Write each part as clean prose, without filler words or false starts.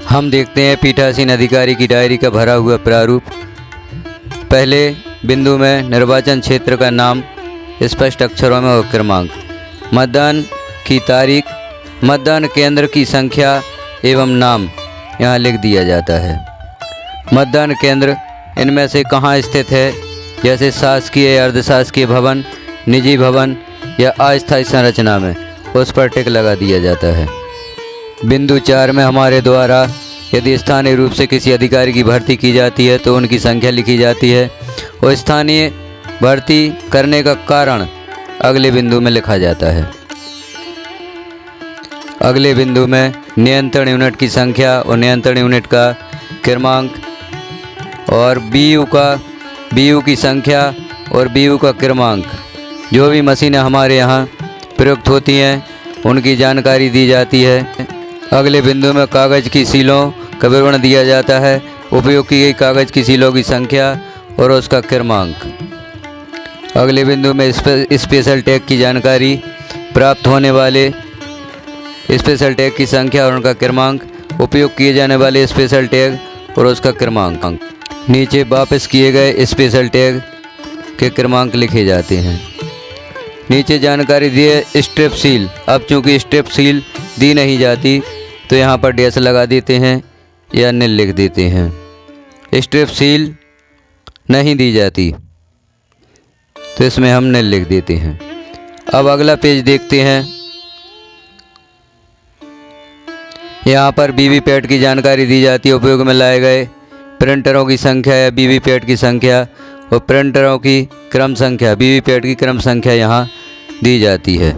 हम देखते हैं पीठासीन अधिकारी की डायरी का भरा हुआ प्रारूप। पहले बिंदु में निर्वाचन क्षेत्र का नाम स्पष्ट अक्षरों में और क्रमांक, मतदान की तारीख, मतदान केंद्र की संख्या एवं नाम यहाँ लिख दिया जाता है। मतदान केंद्र इनमें से कहाँ स्थित है, जैसे शासकीय या अर्धशासकीय भवन, निजी भवन या अस्थायी संरचना में, उस पर टिक लगा दिया जाता है। बिंदु 4 में हमारे द्वारा यदि स्थानीय रूप से किसी अधिकारी की भर्ती की जाती है तो उनकी संख्या लिखी जाती है और स्थानीय भर्ती करने का कारण अगले बिंदु में लिखा जाता है। अगले बिंदु में नियंत्रण यूनिट की संख्या और नियंत्रण यूनिट का क्रमांक और बीयू की संख्या और बीयू का क्रमांक, जो भी मशीनें हमारे यहाँ प्रयुक्त होती हैं उनकी जानकारी दी जाती है। अगले बिंदु में कागज़ की सीलों का विवरण दिया जाता है, उपयोग की गई कागज़ की सीलों की संख्या और उसका क्रमांक। अगले बिंदु में स्पेशल टैग की जानकारी, प्राप्त होने वाले स्पेशल टैग की संख्या और उनका क्रमांक, उपयोग किए जाने वाले स्पेशल टैग और उसका क्रमांक। नीचे वापस किए गए स्पेशल टैग के क्रमांक लिखे जाते हैं। नीचे जानकारी दी है स्ट्रिप सील। अब चूँकि स्ट्रिप सील दी नहीं जाती तो यहाँ पर डैश लगा देते हैं या नील लिख देते हैं। स्ट्रिप सील नहीं दी जाती तो इसमें हम नील लिख देते हैं। अब अगला पेज देखते हैं। यहाँ पर वीवीपैट की जानकारी दी जाती है, उपयोग में लाए गए प्रिंटरों की संख्या या वीवीपैट की संख्या और प्रिंटरों की क्रम संख्या, वीवीपैट की क्रम संख्या यहाँ दी जाती है।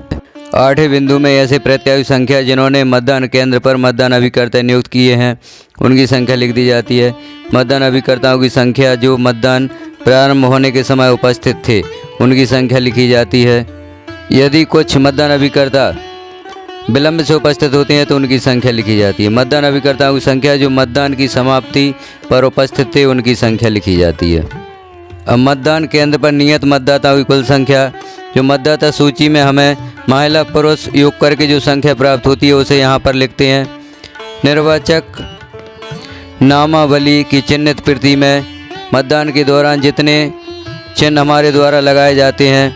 8वें बिंदु में ऐसे प्रत्याशी संख्या जिन्होंने मतदान केंद्र पर मतदान अभिकर्ता नियुक्त किए हैं उनकी संख्या लिख दी जाती है। मतदान अभिकर्ताओं की संख्या जो मतदान प्रारंभ होने के समय उपस्थित थे उनकी संख्या लिखी जाती है। यदि कुछ मतदान अभिकर्ता विलंब से उपस्थित होते हैं तो उनकी संख्या लिखी जाती है। मतदान अभिकर्ताओं की संख्या जो मतदान की समाप्ति पर उपस्थित थे उनकी संख्या लिखी जाती है। अब मतदान केंद्र पर नियत मतदाताओं की कुल संख्या, जो मतदाता सूची में हमें महिला पुरुष योग करके जो संख्या प्राप्त होती है उसे यहाँ पर लिखते हैं। निर्वाचक नामावली की चिन्हित प्रति में मतदान के दौरान जितने चिन्ह हमारे द्वारा लगाए जाते हैं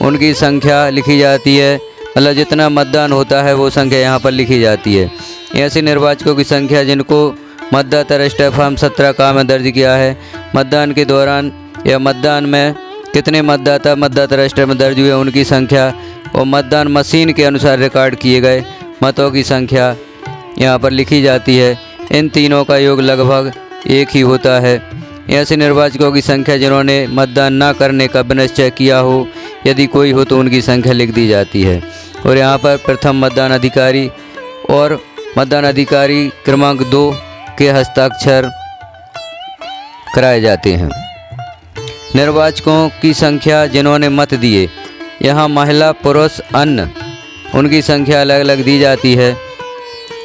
उनकी संख्या लिखी जाती है, मतलब जितना मतदान होता है वो संख्या यहाँ पर लिखी जाती है। ऐसे निर्वाचकों की संख्या जिनको मतदाता रजिस्टर फॉर्म 17 का में दर्ज किया है, मतदान के दौरान या मतदान में कितने मतदाता मतदाता रजिस्टर में दर्ज हुए उनकी संख्या और मतदान मशीन के अनुसार रिकॉर्ड किए गए मतों की संख्या यहाँ पर लिखी जाती है। इन तीनों का योग लगभग एक ही होता है। ऐसे निर्वाचकों की संख्या जिन्होंने मतदान न करने का निश्चय किया हो, यदि कोई हो तो उनकी संख्या लिख दी जाती है। और यहाँ पर प्रथम मतदान अधिकारी और मतदान अधिकारी क्रमांक 2 के हस्ताक्षर कराए जाते हैं। निर्वाचकों की संख्या जिन्होंने मत दिए, यहाँ महिला पुरुष अन्य उनकी संख्या अलग अलग दी जाती है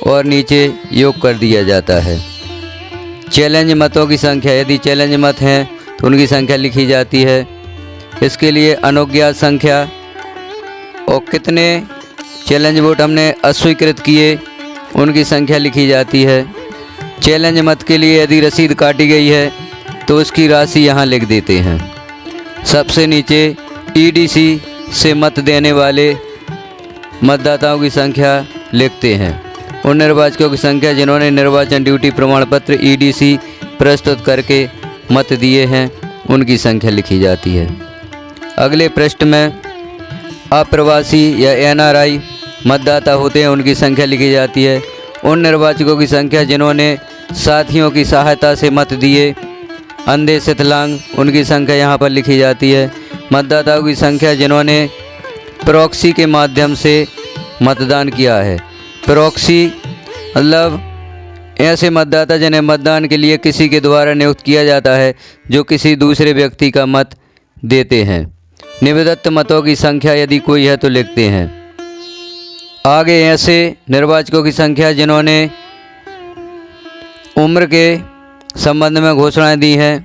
और नीचे योग कर दिया जाता है। चैलेंज मतों की संख्या, यदि चैलेंज मत हैं तो उनकी संख्या लिखी जाती है। इसके लिए अनुज्ञात संख्या और कितने चैलेंज वोट हमने अस्वीकृत किए उनकी संख्या लिखी जाती है। चैलेंज मत के लिए यदि रसीद काटी गई है तो उसकी राशि यहाँ लिख देते हैं। सबसे नीचे ईडीसी से मत देने वाले मतदाताओं की संख्या लिखते हैं। उन निर्वाचकों की संख्या जिन्होंने निर्वाचन ड्यूटी प्रमाण पत्र ईडीसी प्रस्तुत करके मत दिए हैं उनकी संख्या लिखी जाती है। अगले पृष्ठ में अप्रवासी या एनआरआई मतदाता होते हैं उनकी संख्या लिखी जाती है। उन निर्वाचकों की संख्या जिन्होंने साथियों की सहायता से मत दिए, अंधे शिथिलांग, उनकी संख्या यहाँ पर लिखी जाती है। मतदाताओं की संख्या जिन्होंने प्रॉक्सी के माध्यम से मतदान किया है। प्रॉक्सी मतलब ऐसे मतदाता जिन्हें मतदान के लिए किसी के द्वारा नियुक्त किया जाता है जो किसी दूसरे व्यक्ति का मत देते हैं। निवेदित मतों की संख्या यदि कोई है तो लिखते हैं। आगे ऐसे निर्वाचकों की संख्या जिन्होंने उम्र के संबंध में घोषणाएं दी हैं।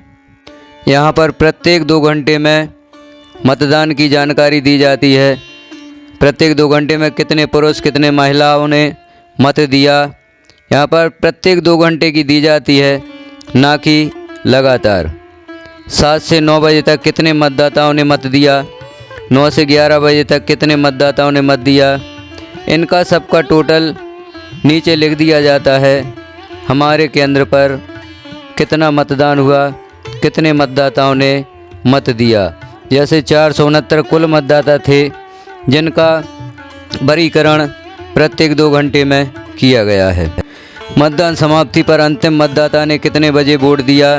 यहाँ पर प्रत्येक 2 घंटे में मतदान की जानकारी दी जाती है। प्रत्येक 2 घंटे में कितने पुरुष कितने महिलाओं ने मत दिया, यहाँ पर प्रत्येक 2 घंटे की दी जाती है, ना कि लगातार। 7 से 9 बजे तक कितने मतदाताओं ने मत दिया, 9 से 11 बजे तक कितने मतदाताओं ने मत दिया, इनका सबका टोटल नीचे लिख दिया जाता है। हमारे केंद्र पर कितना मतदान हुआ, कितने मतदाताओं ने मत दिया। जैसे 469 कुल मतदाता थे, जिनका वर्गीकरण प्रत्येक 2 घंटे में किया गया है। मतदान समाप्ति पर अंतिम मतदाता ने कितने बजे वोट दिया,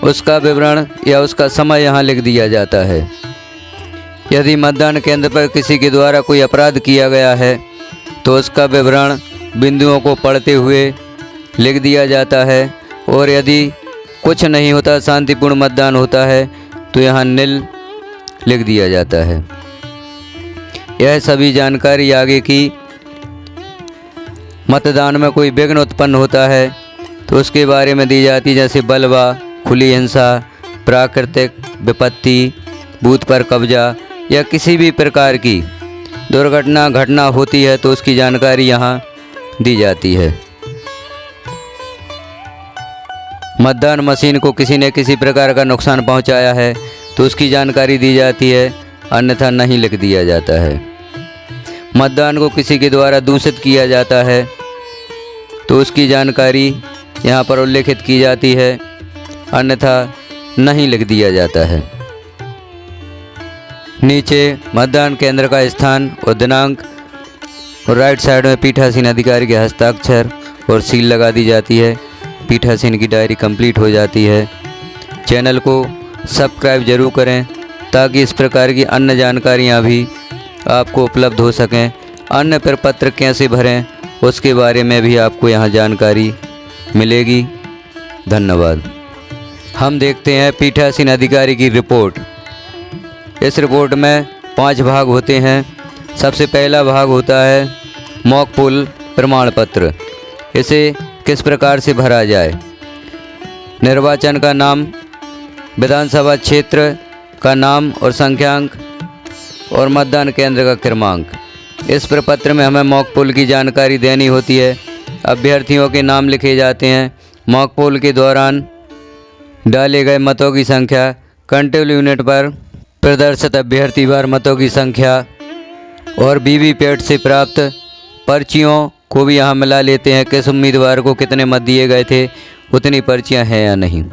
उसका विवरण या उसका समय यहाँ लिख दिया जाता है। यदि मतदान केंद्र पर किसी के द्वारा कोई अपराध किया गया है तो उसका विवरण बिंदुओं को पढ़ते हुए लिख दिया जाता है, और यदि कुछ नहीं होता, शांतिपूर्ण मतदान होता है, तो यहाँ निल लिख दिया जाता है। यह सभी जानकारी आगे की मतदान में कोई विघ्न उत्पन्न होता है तो उसके बारे में दी जाती है, जैसे बलवा, खुली हिंसा, प्राकृतिक विपत्ति, बूथ पर कब्जा या किसी भी प्रकार की दुर्घटना घटना होती है तो उसकी जानकारी यहाँ दी जाती है। मतदान मशीन को किसी ने किसी प्रकार का नुकसान पहुँचाया है तो उसकी जानकारी दी जाती है, अन्यथा नहीं लिख दिया जाता है। मतदान को किसी के द्वारा दूषित किया जाता है तो उसकी जानकारी यहाँ पर उल्लेखित की जाती है, अन्यथा नहीं लिख दिया जाता है। नीचे मतदान केंद्र का स्थान और दिनांक, और राइट साइड में पीठासीन अधिकारी के हस्ताक्षर और सील लगा दी जाती है। पीठासीन की डायरी कंप्लीट हो जाती है। चैनल को सब्सक्राइब जरूर करें ताकि इस प्रकार की अन्य जानकारियाँ भी आपको उपलब्ध हो सकें। अन्य प्रपत्र कैसे भरें उसके बारे में भी आपको यहाँ जानकारी मिलेगी। धन्यवाद। हम देखते हैं पीठासीन अधिकारी की रिपोर्ट। इस रिपोर्ट में 5 भाग होते हैं। सबसे पहला भाग होता है मॉक पोल प्रमाण पत्र। इसे किस प्रकार से भरा जाए। निर्वाचन का नाम, विधानसभा क्षेत्र का नाम और संख्यांक, और मतदान केंद्र का क्रमांक। इस प्रपत्र में हमें मॉक पोल की जानकारी देनी होती है। अभ्यर्थियों के नाम लिखे जाते हैं। मॉक पोल के दौरान डाले गए मतों की संख्या, कंट्रोल यूनिट पर प्रदर्शित अभ्यर्थी वार मतों की संख्या, और वीवीपैट से प्राप्त पर्चियों को भी यहाँ मिला लेते हैं। किस उम्मीदवार को कितने मत दिए गए थे, उतनी पर्चियाँ हैं या नहीं।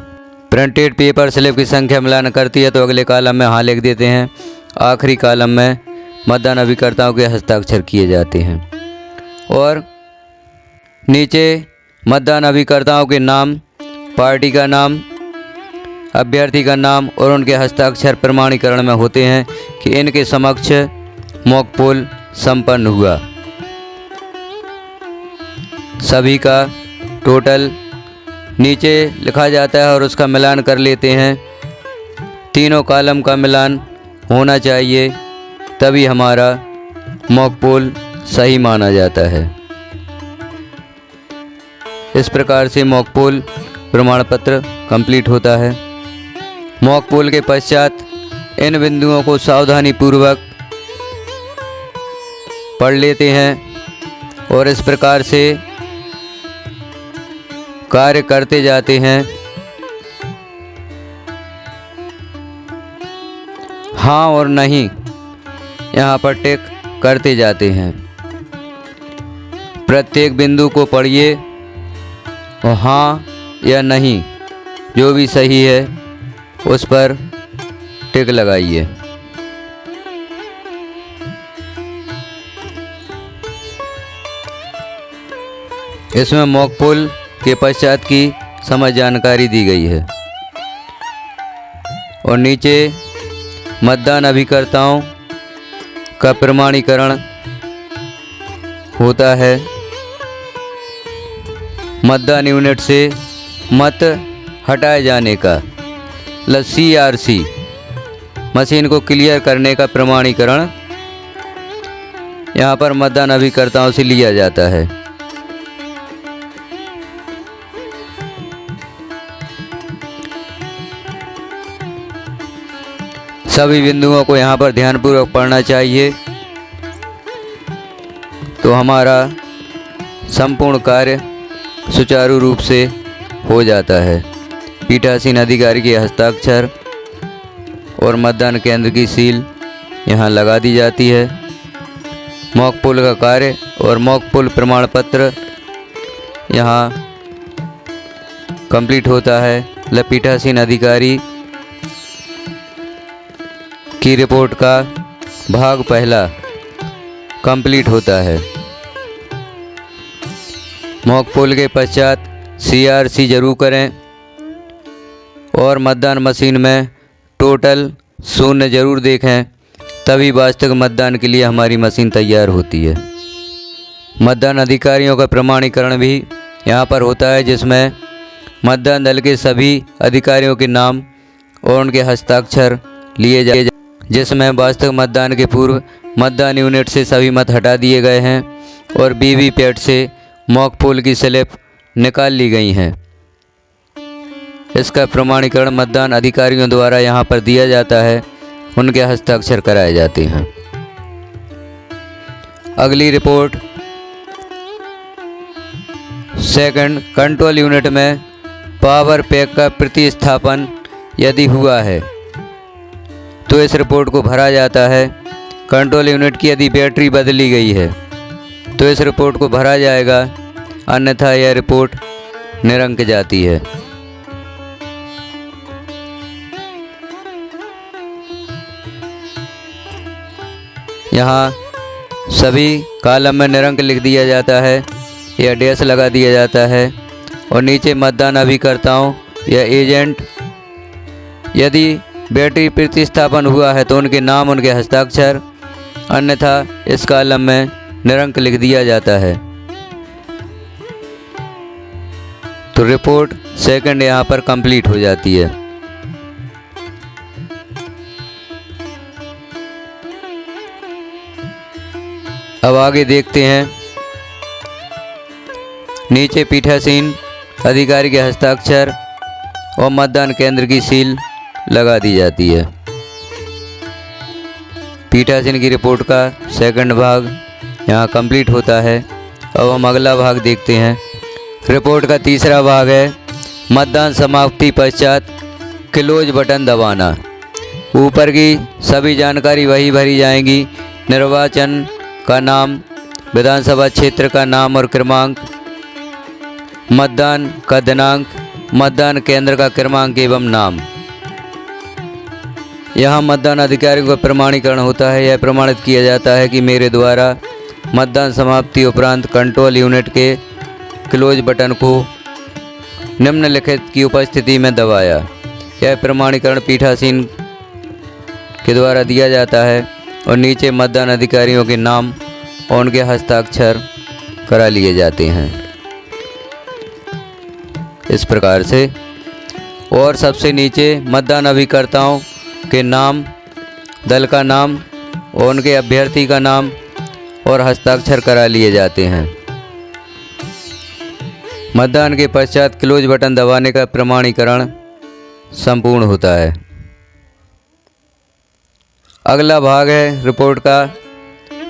प्रिंटेड पेपर स्लिप की संख्या मिलान करती है तो अगले कॉलम में हाँ लिख देते हैं। आखिरी कॉलम में मतदान अभिकर्ताओं के हस्ताक्षर किए जाते हैं। और नीचे मतदान अभिकर्ताओं के नाम, पार्टी का नाम, अभ्यर्थी का नाम और उनके हस्ताक्षर प्रमाणीकरण में होते हैं कि इनके समक्ष मॉक पोल संपन्न हुआ। सभी का टोटल नीचे लिखा जाता है और उसका मिलान कर लेते हैं। तीनों कॉलम का मिलान होना चाहिए, तभी हमारा मॉक पोल सही माना जाता है। इस प्रकार से मॉक पोल प्रमाण पत्र कंप्लीट होता है। मॉक पोल के पश्चात इन बिंदुओं को सावधानी पूर्वक पढ़ लेते हैं और इस प्रकार से कार्य करते जाते हैं। हाँ और नहीं यहाँ पर टिक करते जाते हैं। प्रत्येक बिंदु को पढ़िए और हाँ या नहीं जो भी सही है उस पर टिक लगाइए। इसमें मॉक पोल के पश्चात की समझ जानकारी दी गई है और नीचे मतदान अभिकर्ताओं का प्रमाणीकरण होता है। मतदान यूनिट से मत हटाए जाने का CRC मशीन को क्लियर करने का प्रमाणीकरण यहाँ पर मतदान अभिकर्ताओं से लिया जाता है। सभी बिंदुओं को यहाँ पर ध्यानपूर्वक पढ़ना चाहिए तो हमारा संपूर्ण कार्य सुचारू रूप से हो जाता है। पीठासीन अधिकारी के हस्ताक्षर और मतदान केंद्र की सील यहाँ लगा दी जाती है। मॉक पोल का कार्य और मॉक पोल प्रमाण पत्र यहाँ कंप्लीट होता है। पीठासीन अधिकारी की रिपोर्ट का भाग पहला कंप्लीट होता है। मॉक पोल के पश्चात CRC जरूर करें और मतदान मशीन में टोटल 0 जरूर देखें, तभी वास्तविक मतदान के लिए हमारी मशीन तैयार होती है। मतदान अधिकारियों का प्रमाणीकरण भी यहाँ पर होता है, जिसमें मतदान दल के सभी अधिकारियों के नाम और उनके हस्ताक्षर लिए जाए, जिसमें वास्तविक मतदान के पूर्व मतदान यूनिट से सभी मत हटा दिए गए हैं और वीवीपैट से मॉक पोल की स्लिप निकाल ली गई हैं। इसका प्रमाणीकरण मतदान अधिकारियों द्वारा यहाँ पर दिया जाता है, उनके हस्ताक्षर कराए जाते हैं। अगली रिपोर्ट सेकंड, कंट्रोल यूनिट में पावर पैक का प्रतिस्थापन यदि हुआ है तो इस रिपोर्ट को भरा जाता है। कंट्रोल यूनिट की यदि बैटरी बदली गई है तो इस रिपोर्ट को भरा जाएगा, अन्यथा यह रिपोर्ट निरंक जाती है। यहाँ सभी कॉलम में निरंक लिख दिया जाता है या डैश लगा दिया जाता है और नीचे मतदान अभिकर्ताओं या एजेंट यदि बैटरी प्रतिस्थापन हुआ है तो उनके नाम, उनके हस्ताक्षर, अन्यथा इस कॉलम में निरंक लिख दिया जाता है। तो रिपोर्ट सेकंड यहाँ पर कंप्लीट हो जाती है। अब आगे देखते हैं। नीचे पीठासीन अधिकारी के हस्ताक्षर और मतदान केंद्र की सील लगा दी जाती है। पीठासीन की रिपोर्ट का सेकंड भाग यहाँ कंप्लीट होता है। अब हम अगला भाग देखते हैं। रिपोर्ट का तीसरा भाग है मतदान समाप्ति पश्चात क्लोज बटन दबाना। ऊपर की सभी जानकारी वही भरी जाएंगी। निर्वाचन का नाम, विधानसभा क्षेत्र का नाम और क्रमांक, मतदान का दिनांक, मतदान केंद्र का क्रमांक एवं नाम। यहाँ मतदान अधिकारी का प्रमाणीकरण होता है। यह प्रमाणित किया जाता है कि मेरे द्वारा मतदान समाप्ति उपरांत कंट्रोल यूनिट के क्लोज बटन को निम्नलिखित की उपस्थिति में दबाया। यह प्रमाणीकरण पीठासीन के द्वारा दिया जाता है और नीचे मतदान अधिकारियों के नाम और उनके हस्ताक्षर करा लिए जाते हैं इस प्रकार से। और सबसे नीचे मतदान अभिकर्ताओं के नाम, दल का नाम और उनके अभ्यर्थी का नाम और हस्ताक्षर करा लिए जाते हैं। मतदान के पश्चात क्लोज बटन दबाने का प्रमाणीकरण संपूर्ण होता है। अगला भाग है रिपोर्ट का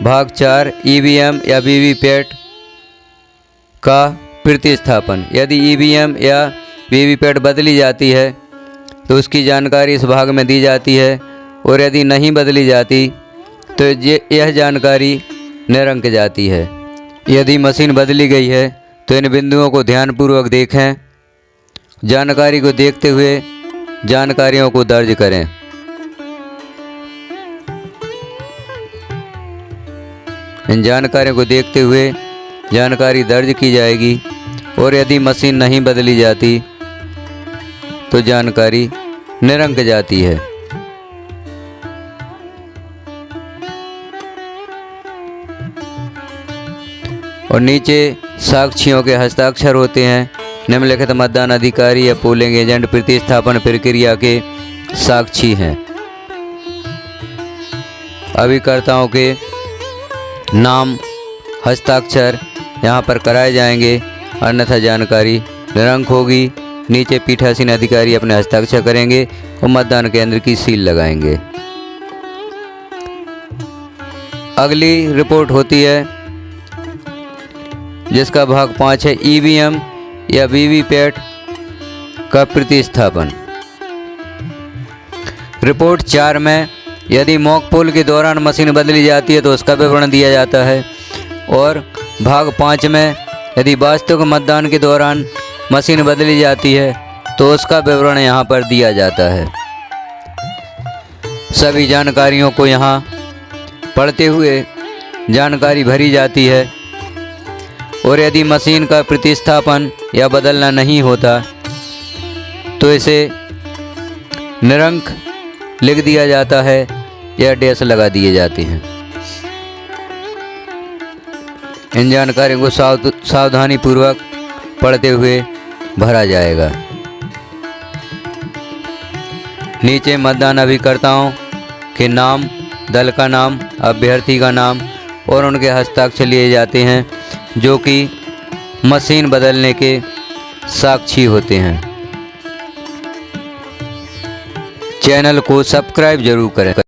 भाग 4, ईवीएम या वीवीपैट का प्रतिस्थापन। यदि ईवीएम या वीवीपैट बदली जाती है तो उसकी जानकारी इस भाग में दी जाती है और यदि नहीं बदली जाती तो यह जानकारी निरंक जाती है। यदि मशीन बदली गई है तो इन बिंदुओं को ध्यानपूर्वक देखें। जानकारी को देखते हुए जानकारियों को दर्ज करें। इन जानकारियों को देखते हुए जानकारी दर्ज की जाएगी और यदि मशीन नहीं बदली जाती तो जानकारी निरंक जाती है। और नीचे साक्षियों के हस्ताक्षर होते हैं। निम्नलिखित मतदान अधिकारी या पोलिंग एजेंट प्रतिस्थापन प्रक्रिया के साक्षी हैं। अभिकर्ताओं के नाम, हस्ताक्षर यहाँ पर कराए जाएंगे, अन्यथा जानकारी निरंक होगी। नीचे पीठासीन अधिकारी अपने हस्ताक्षर करेंगे और मतदान केंद्र की सील लगाएंगे। अगली रिपोर्ट होती है जिसका भाग 5 है ईवीएम या वीवीपैट का प्रतिस्थापन। रिपोर्ट 4 में यदि मॉक पोल के दौरान मशीन बदली जाती है तो उसका विवरण दिया जाता है। और भाग 5 में यदि वास्तविक मतदान के दौरान मशीन बदली जाती है तो उसका विवरण यहाँ पर दिया जाता है। सभी जानकारियों को यहाँ पढ़ते हुए जानकारी भरी जाती है। और यदि मशीन का प्रतिस्थापन या बदलना नहीं होता तो इसे निरंक लिख दिया जाता है या डैश लगा दिए जाते हैं। इन जानकारियों को सावधानी पूर्वक पढ़ते हुए भरा जाएगा। नीचे मतदान अभिकर्ताओं के नाम, दल का नाम, अभ्यर्थी का नाम और उनके हस्ताक्षर लिए जाते हैं जो कि मशीन बदलने के साक्षी होते हैं। चैनल को सब्सक्राइब जरूर करें।